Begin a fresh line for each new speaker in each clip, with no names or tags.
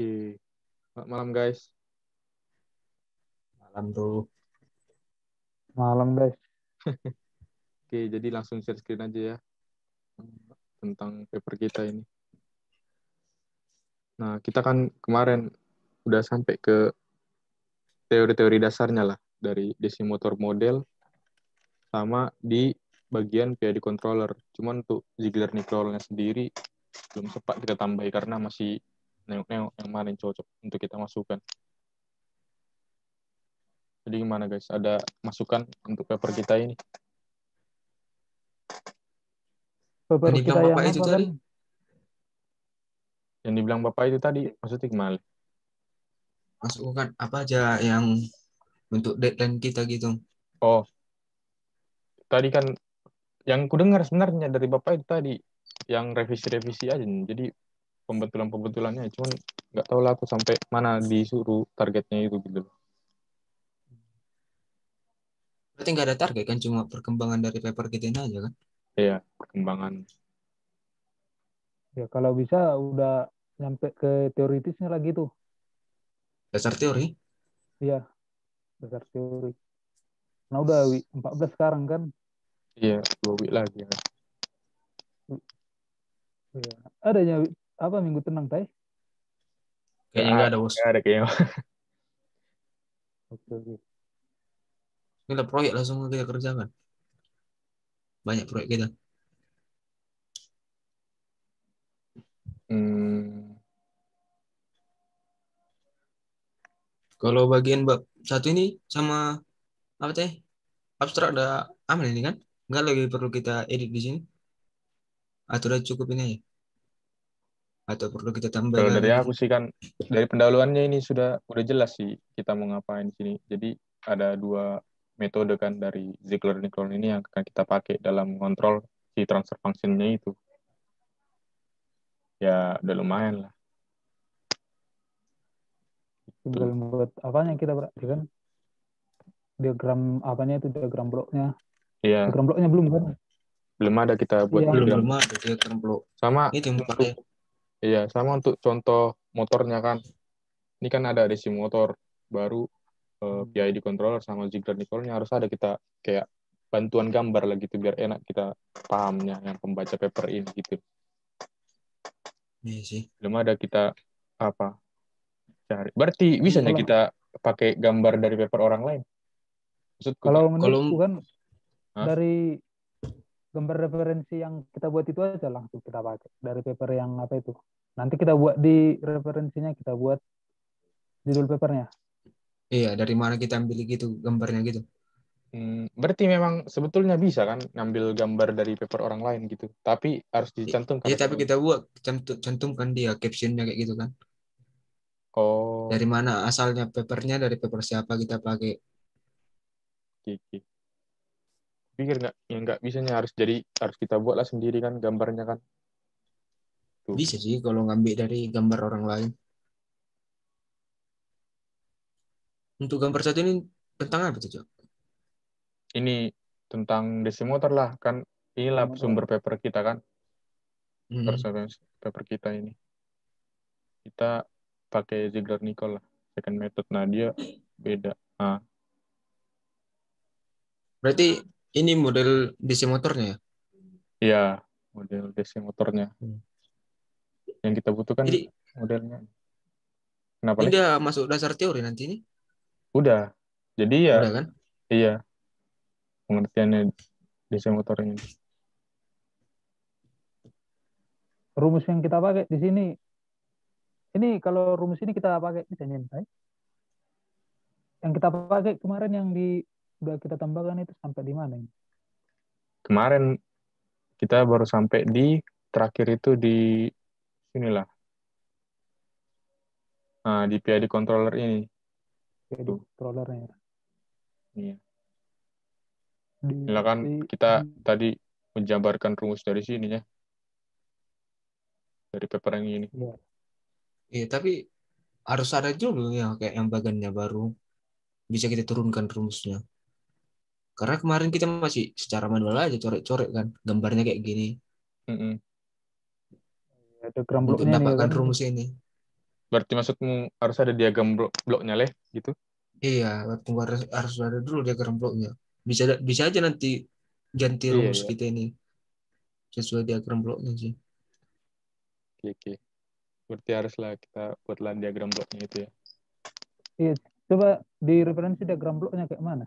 Oke. Selamat malam guys.
Malam bro.
Malam guys.
Oke, jadi langsung share screen aja ya tentang paper kita ini. Nah, kita kan kemarin udah sampai ke teori-teori dasarnya lah dari DC motor model sama di bagian PID controller. Cuman untuk Ziegler-Nicolnya sendiri belum sempat kita tambahi karena masih nengok-nengok yang mana yang cocok untuk kita masukkan. Jadi gimana guys? Ada masukan untuk paper kita ini?
Paper
Yang
kita
dibilang
yang
Bapak itu
apa
tadi?
kan?
Yang dibilang Bapak itu tadi, maksudnya gimana?
Masukkan apa aja yang untuk deadline kita gitu.
Oh, tadi kan yang kudengar sebenarnya dari Bapak itu tadi yang revisi-revisi aja nih. Jadi pembetulan-pembetulannya cuman nggak tahu lah aku sampai mana disuruh targetnya itu gitu.
Berarti nggak ada target kan, cuma perkembangan dari paper kita ini aja kan?
Iya, perkembangan.
Ya kalau bisa udah nyampe ke teoritisnya lagi tuh.
Dasar teori.
Iya, dasar teori. Nah udah 14 sekarang kan.
Iya, 2 week lagi ya.
Iya. Adanya apa minggu tenang tay?
Kayaknya nggak ada bos.
Nggak ada kayaknya.
Oke.
Ini lah proyek langsung kita kerjakan. Banyak proyek kita.
Hmm,
Kalau bagian bab satu ini sama apa teh? Abstrak ada aman ini kan? Nggak lagi perlu kita edit di sini. Atau udah cukup ini aja? Atau perlu kita
kalau
tambahkan
dari
lagi?
aku sih kan dari pendahuluannya ini udah jelas sih kita mau ngapain di sini. Jadi ada 2 metode kan dari Ziegler-Nicolin ini yang akan kita pakai dalam mengontrol si transfer function-nya itu. Ya udah lumayan lah.
Tinggal buat apanya kita berarti kan? Diagram apanya itu diagram bloknya.
Iya,
Diagram bloknya belum kan?
belum ada kita buat
Iya.
diagram.
Belum ada dia terblok.
Sama
Itu yang
untuk
pakai.
iya, sama untuk contoh motornya kan. Ini kan ada DC motor baru PID controller sama Ziegler-Nicolnya harus ada kita kayak bantuan gambar lah gitu biar enak kita pahamnya yang pembaca paper ini gitu.
Iya sih.
Belum ada kita apa cari. Berarti bisanya
Kalau
kita pakai gambar dari paper orang lain. Maksudku tuh.
kalau
Kalau
menurutku kan
Hah?
dari gambar referensi yang kita buat itu aja langsung kita pakai dari paper yang apa itu. Nanti kita buat di referensinya kita buat judul papernya.
iya dari mana kita ambil gitu gambarnya gitu.
Berarti memang sebetulnya bisa kan ngambil gambar dari paper orang lain gitu. Tapi harus dicantumkan
Ya
atau
tapi kita buat cantumkan dia captionnya kayak gitu kan.
oh,
Dari mana asalnya papernya, dari paper siapa kita pakai.
oke. Pikir nggak ya nggak bisanya harus kita buat lah sendiri kan gambarnya kan tuh.
Bisa sih kalau ngambil dari gambar orang lain. Untuk gambar satu ini tentang apa tuh, Cok?
Ini tentang DC motor lah kan inilah
Motor.
sumber paper kita kan
Hmm.
paper kita ini kita pakai Ziegler-Nicolin lah second method. Nah dia beda. Nah
Berarti ini model DC motornya ya?
ya model DC motornya
Hmm.
yang kita butuhkan
Jadi
modelnya. Kenapa
ini
nih?
dia masuk dasar teori nanti ini?
Udah. Jadi ya
Udah kan?
iya pengertiannya DC motor ini.
Rumus yang kita pakai di sini, ini kalau rumus ini kita pakai bisa nyentai. Yang kita pakai kemarin yang udah kita tambahkan itu sampai di mana ini?
Kemarin kita baru sampai di terakhir itu di sinilah. Nah, di PID controller ini.
Jadi
Tuh.
controllernya.
Iya.
Di,
Silakan
di,
kita
di,
tadi menjabarkan rumus dari sini ya. Dari paper yang ini.
ya.
Iya, tapi harus ada dulu ya kayak yang bagannya baru bisa kita turunkan rumusnya. Karena kemarin kita masih secara manual aja coret-coret kan gambarnya kayak gini
Mm-mm.
Ada gram
untuk
bloknya ini ya
mendapatkan
kan.
rumus ini.
Berarti maksudmu harus ada diagram bloknya leh gitu?
Iya, harus ada dulu diagram bloknya. Bisa aja nanti ganti
Iya,
rumus
iya.
kita ini sesuai diagram bloknya sih.
Oke, oke. Berarti haruslah kita buatlah diagram bloknya itu ya.
Iya, coba di referensi diagram bloknya kayak mana?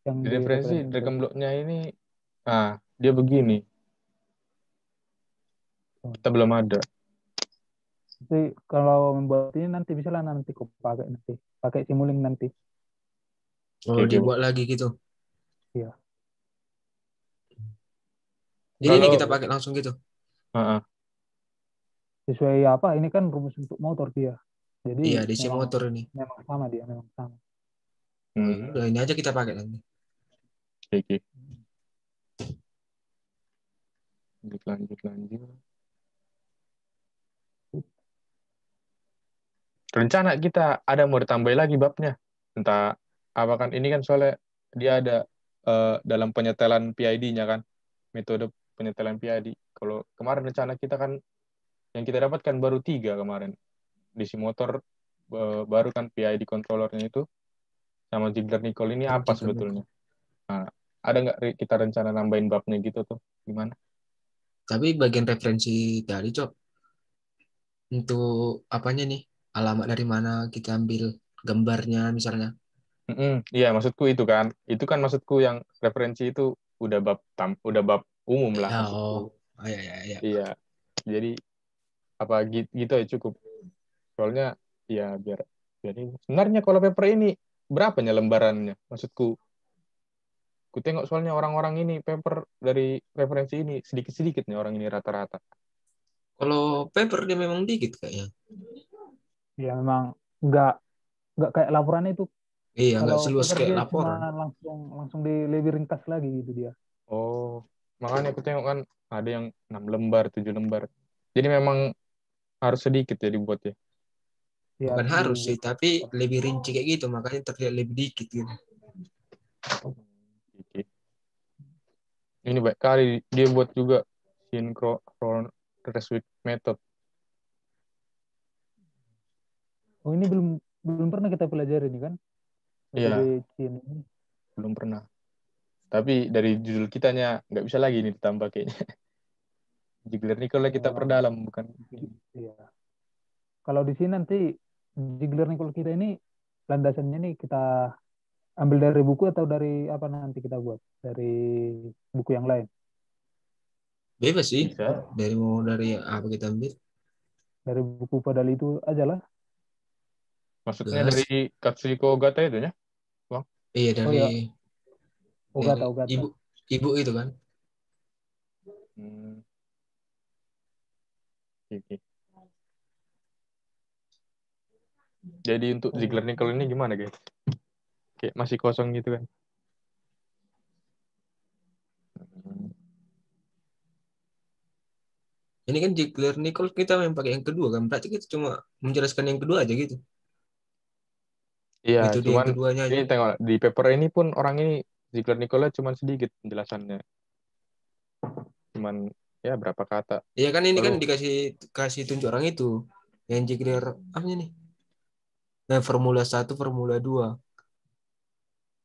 Yang
Di
di
referensi
referensi
diagram bloknya ini, dia begini. Kita belum ada.
Jadi kalau membuat ini nanti bisa lah nanti kau pakai nanti. Pakai Simulink nanti.
Oh,
Oke, oke.
dibuat lagi gitu.
Iya.
Jadi ini
Kalau
kita pakai langsung gitu.
ah, ah.
Sesuai apa? Ini kan rumus untuk motor dia. Jadi
Iya, DC
memang
motor ini.
memang sama dia, memang sama.
Oh,
Hmm,
udah ini aja kita pakai nanti.
oke, oke. Lanjut, lanjut. Rencana kita ada mau ditambah lagi babnya. Entah apa kan, ini kan soalnya dia ada dalam penyetelan PID-nya kan, metode penyetelan PID. Kalau kemarin rencana kita kan yang kita dapatkan baru 3 kemarin. DC motor baru kan PID controllernya itu, sama Ziegler Nicol ini apa sebetulnya? Nah, ada nggak kita rencana nambahin babnya gitu tuh? Gimana?
Tapi bagian referensi tadi, Cok, untuk apanya nih? Alamat dari mana kita ambil gambarnya misalnya.
Iya, maksudku itu kan. Itu kan maksudku yang referensi itu udah bab umum lah
Ya,
maksudku.
oh, oh ya, ya, ya.
Iya. Jadi apa gitu ya cukup. Soalnya ya biar jadi sebenarnya kalau paper ini berapanya lembarannya? Maksudku, ku tengok soalnya orang-orang ini paper dari referensi ini sedikit-sedikit nih orang ini rata-rata.
Kalau paper dia memang dikit kayaknya.
Ya memang nggak nggak kayak laporan itu.
Iya, nggak
Kalau
seluas
paper
kayak
dia cuma
laporan.
langsung langsung di lebih ringkas lagi gitu dia.
Oh, makanya aku tengok kan ada yang 6 lembar, 7 lembar. Jadi memang harus sedikit ya dibuat ya.
Ya
Bukan
harus
harus sih,
dibuat.
tapi lebih rinci kayak gitu, makanya terlihat lebih dikit gitu.
Oke. Ini baik kali dia buat juga synchronous switch method.
Oh ini belum belum pernah kita pelajari ini kan
Iya,
metode CIN ini.
belum pernah. Tapi dari judul kitanya nggak bisa lagi ini ditambah kayaknya. Ziegler Nicola kita
Ya,
perdalam bukan.
mungkin. Iya. Kalau di sini nanti Ziegler Nicol kita ini landasannya nih kita ambil dari buku atau dari apa nanti kita buat dari buku yang lain.
Bebas sih,
Bisa.
dari apa kita ambil.
Dari buku Padali itu aja lah.
Maksudnya dari
Gas.
Katsuhiko Ogata itu ya, Bang?
Iya,
Oh
dari
ya,
dari
Ogata, Ogata.
ibu ibu itu kan.
Hmm, oke. Jadi untuk
Oh.
Ziegler Nicola ini gimana guys? Kayak masih kosong gitu kan? Hmm.
Ini kan Ziegler Nicol kita memang pakai yang kedua kan. Berarti kita cuma menjelaskan yang kedua aja gitu.
Iya,
Metode yang
cuman
keduanya aja.
ini tengok di paper ini pun orang ini Ziegler Nicola cuman sedikit penjelasannya. Cuman ya berapa kata.
Iya kan ini
Kalau
kan dikasih kasih tunjuk orang itu. Yang Ziegler apa nih? Nah, Formula 1, Formula 2.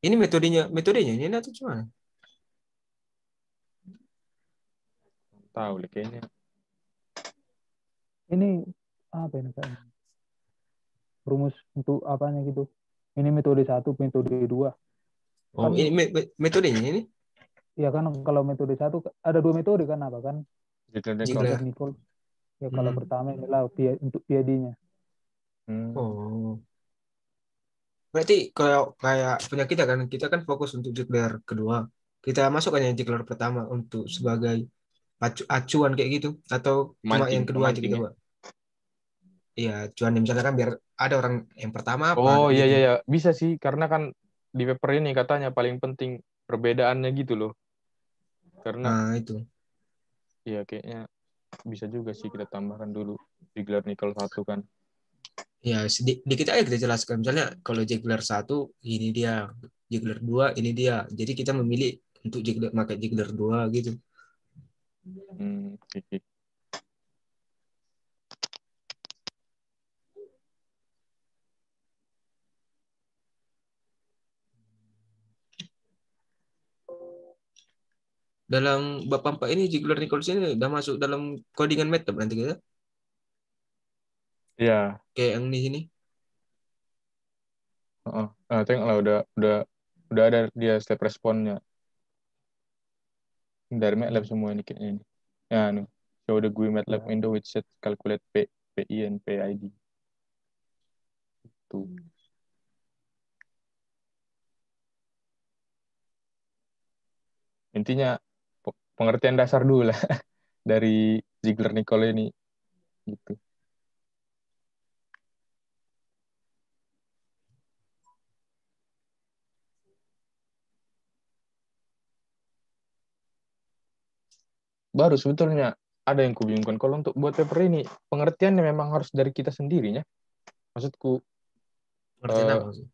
Ini metodenya ini atau gimana?
tahu deh kayaknya.
Ini apa ini kayaknya? Rumus untuk apanya gitu. Ini metode satu, metode dua.
Oh,
Kan
ini metodenya ini
ya kan kalau metode satu ada dua metode kan apa kan?
Ziegler Nicola.
Ziegler
Ziegler.
Nicol. Ya kalau
Hmm.
pertama inilah untuk PID-nya.
Hmm.
Oh. Berarti kalau kayak punya kita kan fokus untuk Ziegler kedua. Kita masukkan yang Ziegler pertama untuk sebagai acuan kayak gitu atau cuma yang
Pemancing,
kedua aja
pemancing
kita
ya.
buat. Iya, acuan misalnya kan biar ada orang yang pertama apa
Oh
kayak
iya
gitu.
iya iya, bisa sih karena kan di paper ini katanya paling penting perbedaannya gitu loh. Karena
Nah, itu.
ya kayaknya bisa juga sih kita tambahkan dulu Ziegler Nickel satu kan.
Ya, sedikit aja kita jelaskan. Misalnya kalau Ziegler satu ini dia, Ziegler dua ini dia. Jadi kita memilih untuk Ziegler pakai Ziegler dua gitu.
Hmm, oke.
dalam bab 4 ini Ziegler Nichols ini udah masuk dalam codingan MATLAB nanti kita
Iya.
kayak yang di sini.
Heeh. Nah, tengok lah udah ada dia step responnya dari MATLAB semua ini kayaknya ini. Ya, anu. Show the GUI MATLAB
Ya.
window which set calculate PI and PID. Tuh. Intinya pengertian dasar dulu lah dari Ziegler-Nichols ini gitu. Baru sebetulnya ada yang kubingungkan kalau untuk buat paper ini pengertiannya memang harus dari kita sendirinya. Maksudku
Pengertian
eh,
apa sih?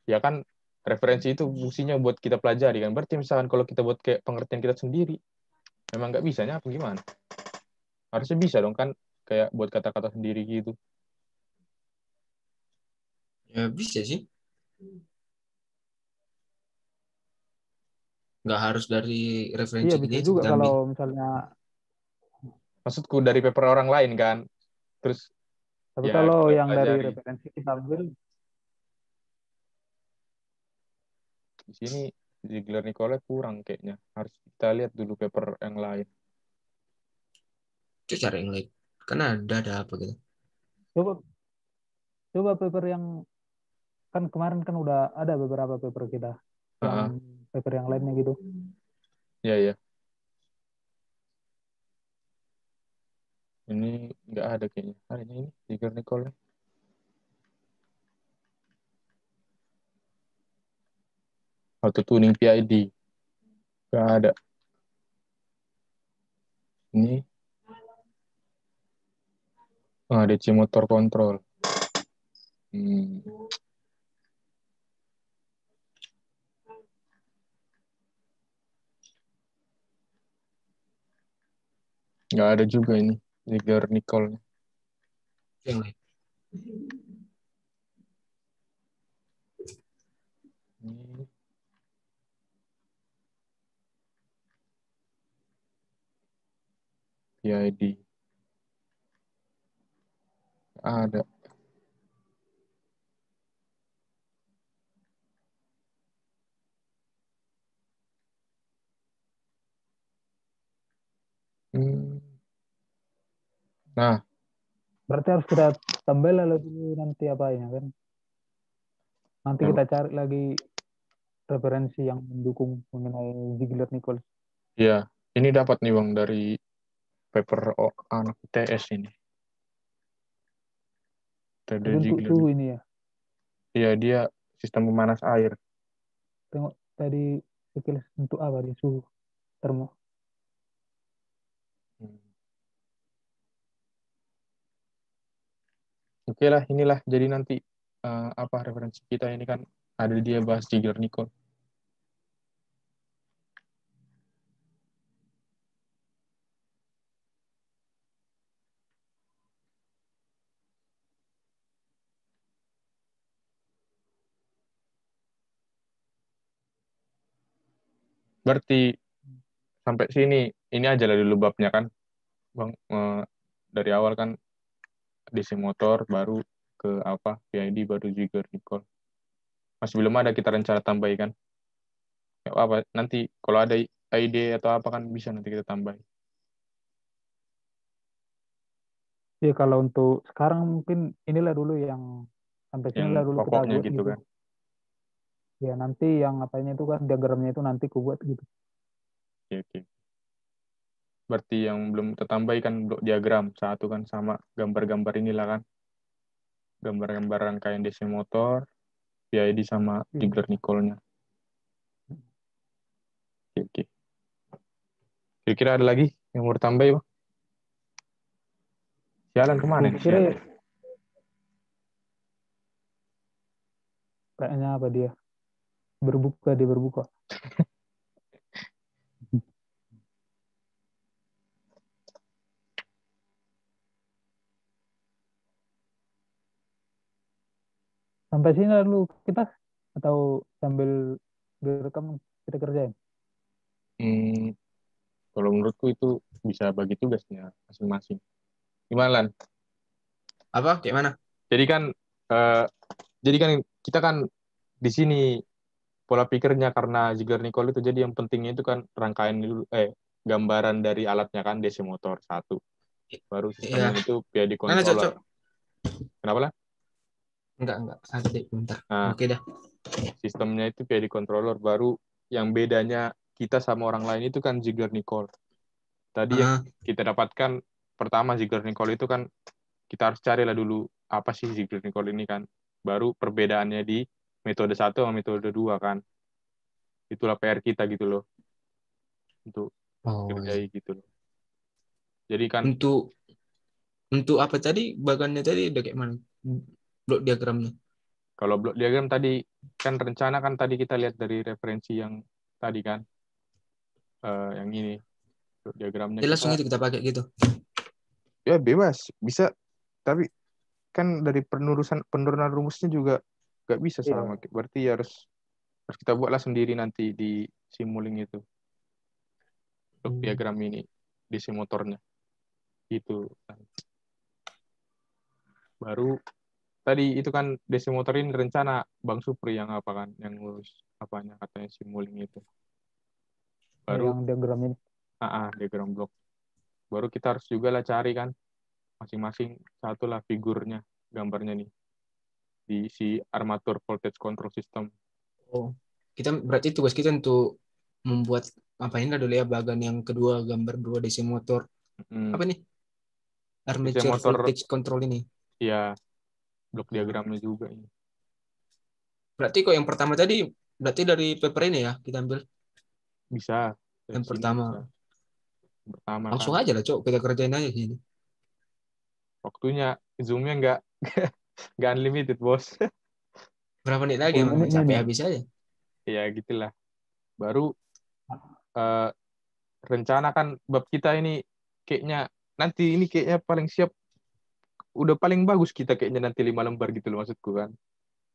ya kan referensi itu fungsinya buat kita pelajari kan. Berarti misalkan kalau kita buat kayak pengertian kita sendiri, memang nggak bisanya apa gimana? Harusnya bisa dong kan kayak buat kata-kata sendiri gitu.
Ya bisa sih. Nggak harus dari
Iya
referensi kita
bisa
itu
juga
kita
kalau
ambil.
misalnya,
Maksudku dari paper orang lain kan. Terus
tapi
ya
kalau
kita
yang dari
pelajari.
referensi kita ambil,
Di sini Ziegler Nicolai kurang kayaknya. Harus kita lihat dulu paper yang lain.
Itu cara yang lain. Karena ada apa gitu.
coba coba paper yang kan kemarin kan udah ada beberapa paper kita yang
Heeh.
paper yang lainnya gitu.
Ya ya. Ini nggak ada kayaknya. Ah, ini Ziegler Nicolai. Auto tuning PID. Nggak ada. Ini DC motor control. Hmm. Nggak ada juga ini. Ziegler Nicolai.
Yang lain.
Ini PID. Ada. Hmm. Nah,
Berarti harus kita tambah lagi nanti apa ya kan? Nanti
yang
kita cari lagi referensi yang mendukung mengenai Ziegler Nichols.
ya ini dapat nih Bang dari paper anak ITS ini.
Tapi
Ada
untuk
Ziegler.
suhu ini ya,
Iya, dia sistem pemanas air.
tengok tadi sekilas untuk apa di suhu termo.
Hmm. Oke lah, inilah jadi nanti apa referensi kita ini kan ada dia bahas Ziegler Nichols. Berarti sampai sini ini aja lah dulu babnya kan, Bang. Dari awal kan DC motor, baru ke apa PID, baru Ziegler Nichols. Masih belum ada kita rencana tambahin kan. Ya, apa nanti kalau ada ide atau apa kan bisa nanti kita tambahin.
Ya kalau untuk sekarang mungkin inilah dulu yang sampai
Yang
sinilah dulu kita
pokoknya
buat
gitu
gitu.
kan.
Ya nanti yang apanya itu kan diagramnya itu nanti ku buat gitu.
Oke, oke. Berarti yang belum tertambahin kan blok diagram satu kan sama gambar-gambar inilah kan. Gambar-gambar rangkaian DC motor, PID sama
Iya.
Ziegler Nichols-nya. Oke, oke. Kira-kira ada lagi yang mau ditambahin, Bang? Sialan kemana
Ku
nih,
kira
sialan?
kayaknya apa dia berbuka dia berbuka. Sampai sini dulu kita atau sambil direkam kita kerjain.
Hmm, Kalau menurutku itu bisa bagi tugasnya masing-masing. Gimana, Lan?
Apa? Kayak mana?
Jadi kan eh, kita kan di sini pola pikirnya karena Ziegler Nichols itu, jadi yang pentingnya itu kan rangkaian dulu, gambaran dari alatnya kan, DC motor satu, baru
Iya.
sistemnya itu PID
Mana
controller.
cocok?
Kenapa lah?
Enggak. Ada deh, bentar.
Nah,
Oke dah.
sistemnya itu PID controller, baru yang bedanya kita sama orang lain itu kan Ziegler Nichols. Tadi yang
Ah,
kita dapatkan pertama Ziegler Nichols itu kan kita harus carilah dulu apa sih Ziegler Nichols ini kan. Baru perbedaannya di metode 1 sama metode 2 kan. Itulah PR kita gitu loh. Untuk
oh iya.
kerjai gitu loh. Jadi kan
Untuk apa tadi? Bagannya tadi udah kayak mana? Blok diagramnya.
kalau blok diagram tadi kan rencana kan tadi kita lihat dari referensi yang tadi kan, yang ini blok diagramnya
Jadi langsung
kita
itu kita pakai gitu.
ya bebas bisa, tapi kan dari penurunan rumusnya juga nggak bisa
Iya.
sama, berarti harus harus kita buatlah sendiri nanti di Simulink itu blok diagram ini DC motornya itu. Baru tadi itu kan DC motor ini rencana Bang Supri yang apa kan, yang ngurus apanya katanya Simulink itu. Baru
Yang diagram ini.
diagram blok. Baru kita harus juga lah cari kan masing-masing satu lah figurnya, gambarnya nih di si armatur voltage control system.
Oh, kita berarti tugas kita untuk membuat apa ini dulu ya bagan yang kedua gambar dua DC motor.
Hmm.
Apa nih?
DC
Armature
motor
voltage control ini.
ya, blok
Nah,
diagramnya juga ini.
berarti kok yang pertama tadi berarti dari paper ini ya kita ambil
Bisa dari
yang
sini bisa.
pertama.
Pertama kan
Langsung aja lah, Cok. Kita kerjain aja sini.
waktunya zoomnya nggak unlimited bos.
Berapa menit lagi
10
emang
menitnya
sampai
nih.
habis aja.
Ya gitulah. Baru eh, rencana kan bab kita ini kayaknya nanti ini kayaknya paling siap, udah paling bagus kita kayaknya nanti 5 lembar gitu loh maksudku kan.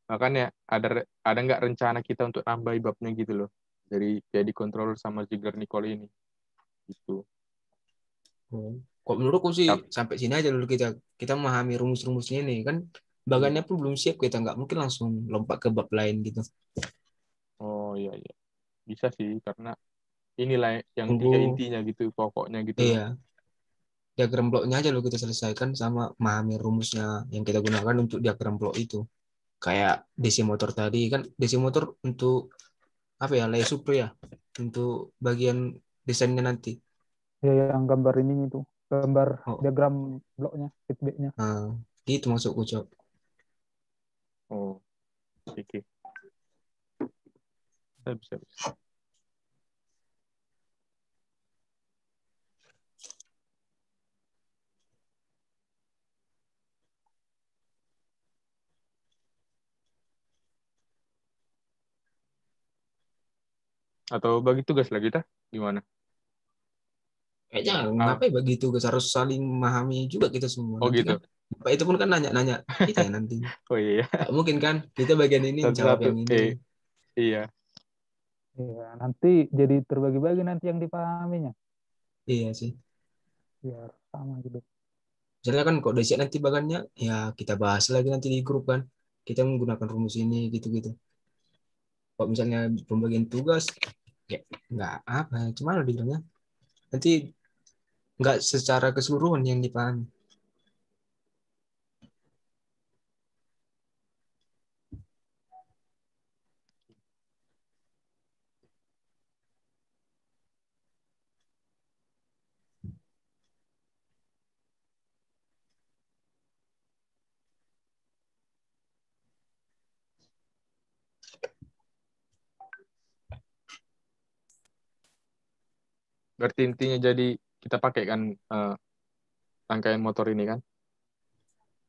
Makanya ada nggak rencana kita untuk nambah babnya gitu loh dari jadi controller sama Ziegler Nichols ini gitu.
Oh. Kok menurutku sih
Yap.
sampai sini aja dulu kita memahami rumus-rumusnya ini kan
Iya.
bagannya pun belum siap kita nggak mungkin langsung lompat ke bab lain gitu.
Oh iya iya. Bisa sih karena inilah yang tiga
Tunggu,
intinya gitu, pokoknya gitu loh.
iya, diagram bloknya aja dulu kita selesaikan sama memahami rumusnya yang kita gunakan untuk diagram blok itu. Kayak DC motor tadi kan DC motor untuk apa ya, lay super ya, untuk bagian desainnya nanti.
Ya, yang gambar ini itu. Gambar
Oh,
diagram bloknya, feedbacknya.
nah, gitu masukku Cok.
Oh oke. Bisa. Atau bagi tugas lagi kita gimana?
Kayaknya
Ah,
ngapain begitu guys, harus saling memahami juga kita semua
oh
nanti kan.
gitu.
Pak itu pun kan nanya-nanya kita ya nanti.
Oh iya.
Gak mungkin kan kita bagian ini jawab
Satu-satu.
yang ini.
Iya.
Ya, nanti jadi terbagi-bagi nanti yang dipahaminya.
Iya sih.
Biar sama gitu.
Misalnya kan kok desi nanti bagannya ya kita bahas lagi nanti di grup kan. Kita menggunakan rumus ini gitu-gitu. Kalau misalnya pembagian tugas kayak nggak apa, cuma lo dibilangnya nanti nggak secara keseluruhan yang dipahami.
Berarti intinya jadi kita pakai kan rangkaian motor ini kan.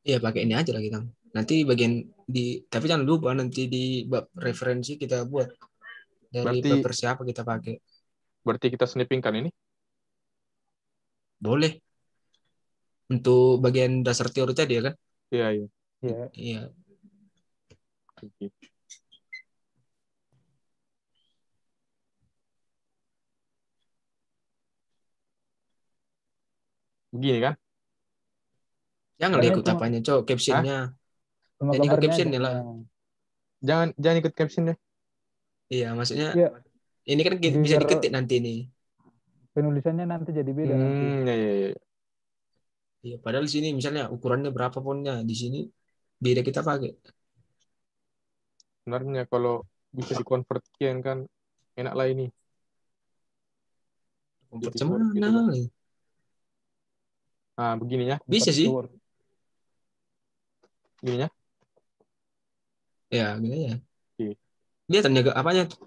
Iya pakai ini aja lah kita. Nanti bagian di tapi jangan lupa nanti di bab referensi kita buat dari
Berarti
paper siapa kita pakai.
berarti kita snipping kan ini?
Boleh untuk bagian dasar teori tadi ya kan?
Iya iya.
Ya,
Iya.
Oke. Begini kan?
Jangan
Pokoknya
ikut
cuma
apanya, cok,
Hah?
captionnya.
cuma
Jangan ikut
gambarnya aja.
captionnya lah.
Nah,
Jangan ikut caption deh.
Iya, maksudnya
ya
ini kan bisa
biar
diketik nanti nih.
penulisannya nanti jadi beda nanti.
Ya, ya, ya.
Iya, padahal di sini misalnya ukurannya berapa fontnya, di sini beda kita pakai.
Sebenarnya kalau bisa dikonvert kian kan enak lah ini. Jadi Word gitu kan.
Percuma.
Nah, begini ya.
Bisa
Convert ke
sih.
Word.
Begini ya.
Ya, gini ya.
Oke.
Dia ternyata apanya tuh?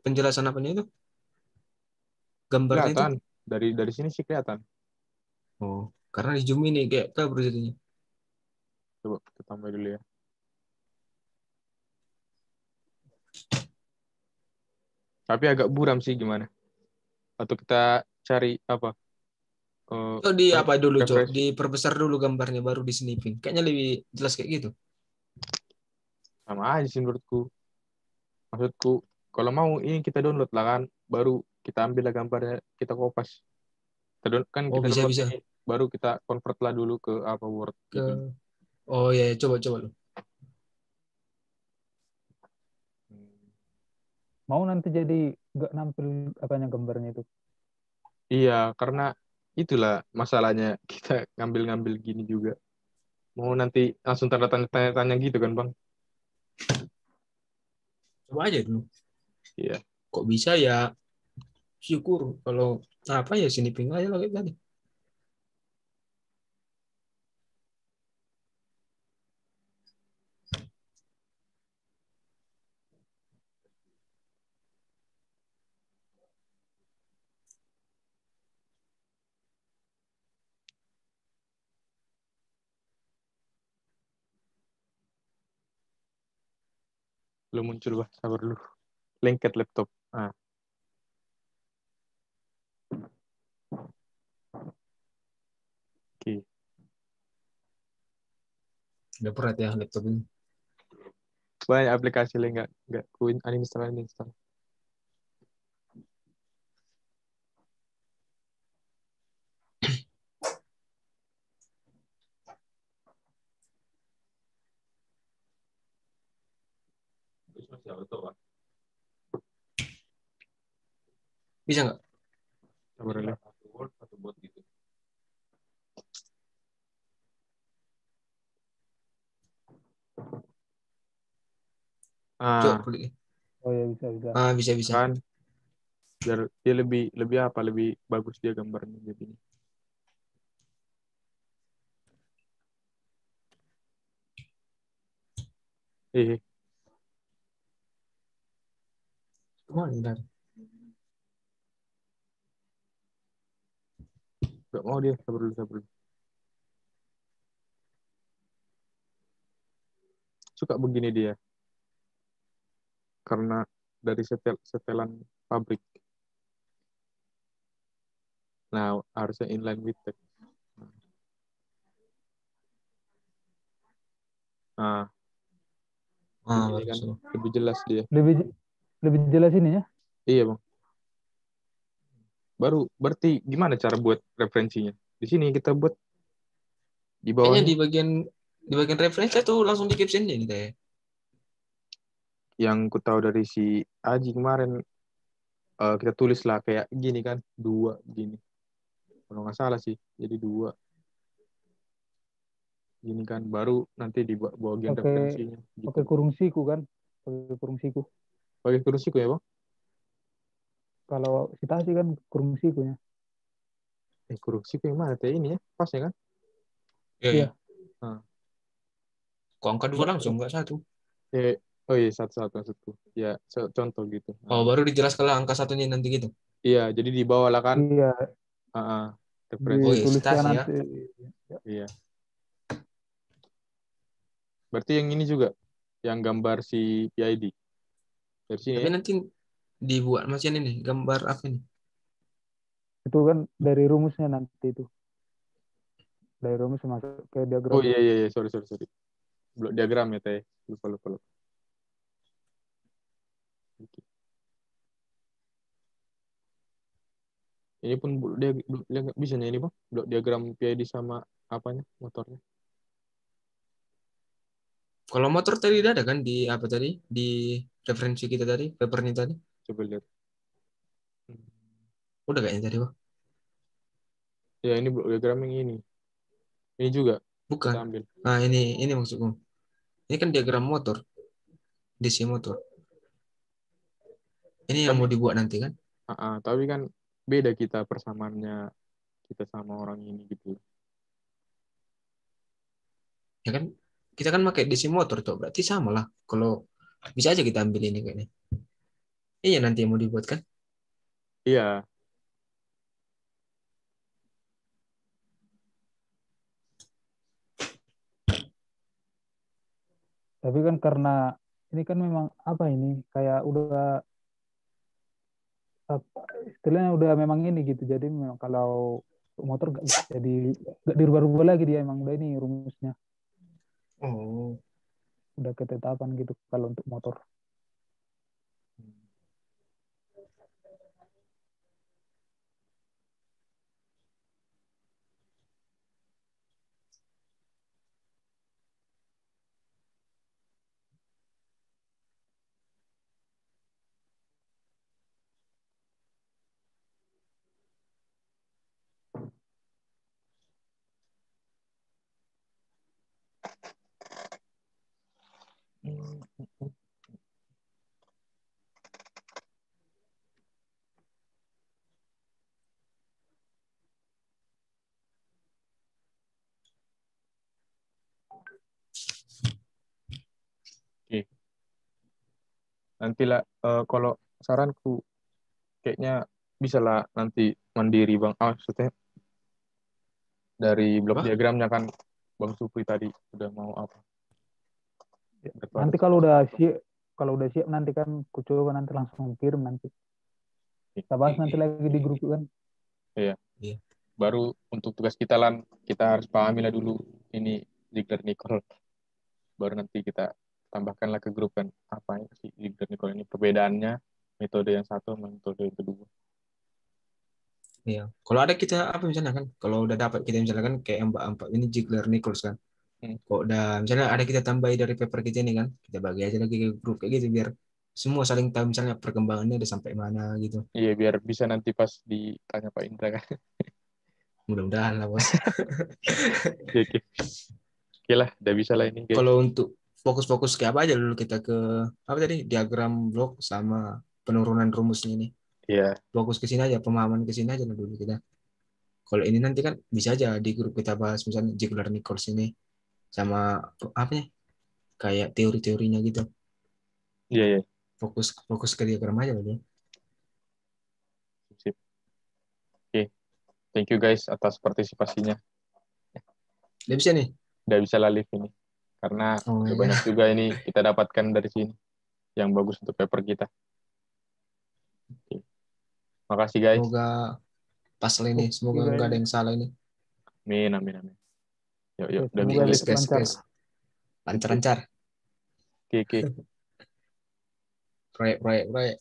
Penjelasan apanya itu? Gambarnya itu?
Kelihatan. Dari sini sih kelihatan.
Oh, karena di zoom ini kayak kabur jadinya.
Coba kita tambah dulu ya. Tapi agak buram sih gimana? Atau kita cari apa?
Cok di apa dulu, Cok?
Refresh.
Diperbesar dulu gambarnya baru di snipping. Kayaknya lebih jelas kayak gitu.
Sama aja sih menurutku. Maksudku, kalau mau ini kita download lah kan. Baru kita ambil lah gambarnya, kita kopas. Kan
Oh,
kita
bisa
download
bisa
ini. Baru kita convert lah dulu ke apa Word
ke
gitu.
Oh ya, coba coba lu.
Hmm.
Mau nanti jadi nggak nampil apanya gambarnya itu.
Iya, karena itulah masalahnya kita ngambil-ngambil gini juga. Mau nanti langsung tanda tanya gitu kan, Bang?
Coba aja dulu.
Iya.
Kok bisa ya? Syukur kalau apa ya snipping aja lah kayak tadi.
Belum muncul, Bah. Sabar dulu. Lengket laptop. Ah, oke.
Udah berat ya laptop ini.
Banyak aplikasi lain nggak ku uninstall.
Bisa nggak?
Sabar dulu.
Cok,
Ah,
klik.
Oh ya bisa bisa.
Ah, bisa bisa.
kan biar dia lebih lebih apa? Lebih bagus dia gambarnya jadinya. Eh,
Kemana bentar?
nggak mau dia. Sabar dulu, sabar dulu. Suka begini dia. Karena dari setelan pabrik. Nah, harusnya inline with text. Nah,
Ah,
begini
baru
kan
so.
lebih jelas dia.
Lebih lebih jelas ini ya.
Iya, Bang. Baru berarti gimana cara buat referensinya? Di sini kita buat di
Kayaknya
bawahnya
di bagian referensi tuh langsung di caption deh gitu ya.
yang ku tahu dari si Aji kemarin kita tulis lah kayak gini kan, dua gini. Kalau nggak salah sih, jadi dua gini kan, baru nanti di bagian
Pakai
referensinya gitu.
pakai kurung siku kan. Pakai kurung siku.
Pakai kursiku ya, Bang?
Kalau citasi kan kurung sikunya.
Kursiku yang mana? Teh ini ya, pas ya kan?
Iya, iya.
Iya.
Nah,
Kok angka dua langsung nggak satu?
eh, oh iya, satu-satu maksudku. Ya, contoh gitu.
Oh,
Nah,
baru dijelaskan lah angka satunya nanti gitu.
iya, jadi di bawah lah kan,
Iya.
ah, ah,
Oh ya,
referensi.
Dituliskan
citasi ya.
nanti. Ya.
Iya. Berarti yang ini juga, yang gambar si PID. Dari sini
Tapi
ya?
nanti dibuat macam ini gambar apa nih?
Itu kan dari rumusnya nanti itu. Dari rumus masuk ke
Oh
diagram.
iya, iya, iya. Sorry, sorry, sorry. Blok diagram ya, Teh. Lupa, lupa, lupa. Oke. Ini pun dia nggak bisa ini bang, blok diagram PID sama apanya motornya.
Kalau motor tadi udah ada kan di apa tadi? Di referensi kita tadi, papernya tadi.
Coba lihat.
Udah kayaknya tadi, Bang.
Ya ini blok diagram yang ini. Ini juga
Bukan.
kita ambil.
Nah, ini maksudku. Ini kan diagram motor, DC motor. Ini yang
Tapi,
mau dibuat nanti kan?
tapi kan beda kita persamaannya kita sama orang ini gitu.
Ya kan kita kan pakai DC motor tuh, berarti sama lah. Kalau bisa aja kita ambil ini kayaknya. Iya nanti yang mau dibuat kan?
Iya,
Tapi kan karena ini kan memang apa ini kayak udah istilahnya udah memang ini gitu. Jadi memang kalau motor gak bisa gak dirubah-rubah lagi, dia emang udah ini rumusnya
Oh,
udah ketetapan gitu kalau untuk motor.
oke. Nantilah kalau saranku kayaknya bisa lah nanti mandiri bang. Maksudnya dari blok
apa?
diagramnya kan Bang Supri tadi udah mau apa?
Nanti kalau udah siap nanti kan ku coba nanti langsung kirim nanti. Kita bahas nanti lagi di grup kan.
Iya.
Iya.
Baru untuk tugas kita lan kita harus pahami lah dulu ini Ziegler Nichols. Baru nanti kita tambahkanlah ke grup kan apa sih Ziegler Nichols ini perbedaannya metode yang satu sama metode yang kedua.
Iya. Kalau ada kita apa misalnya kan? Kalau udah dapat kita misalnya kan kayak Mbak ini Ziegler Nichols kan.
Hmm.
Kok udah misalnya ada kita tambahi dari paper kita ini kan, kita bagi aja lagi ke grup kayak gitu biar semua saling tahu misalnya perkembangannya udah sampai mana gitu.
Iya biar bisa nanti pas ditanya Pak Indra kan.
Mudah-mudahan lah bos.
Oke, oke. Oke lah, udah bisa lah ini guys.
Kalau untuk fokus-fokus kayak apa aja dulu kita ke apa tadi diagram blok sama penurunan rumusnya ini.
Iya,
Fokus ke sini aja, pemahaman ke sini aja lah dulu kita. Kalau ini nanti kan bisa aja di grup kita bahas misalnya Ziegler Nichols ini sama apa ya kayak teori-teorinya gitu.
iya, iya.
Fokus fokus ke diagram aja lah.
Sip. Oke, thank you guys atas partisipasinya.
Udah bisa nih.
Udah bisa lah live ini. Karena
Oh
udah
ya.
banyak juga ini kita dapatkan dari sini yang bagus untuk paper kita. Oke. Makasih guys.
Semoga pas lah ini. Semoga
Oke,
nggak ada
guys.
yang salah ini.
Amin, amin, amin. Yuk, yuk.
Oke,
Udah bisa
semoga
live.
besok lancar.
Lancar-lancar.
Oke, oke.
Proyek.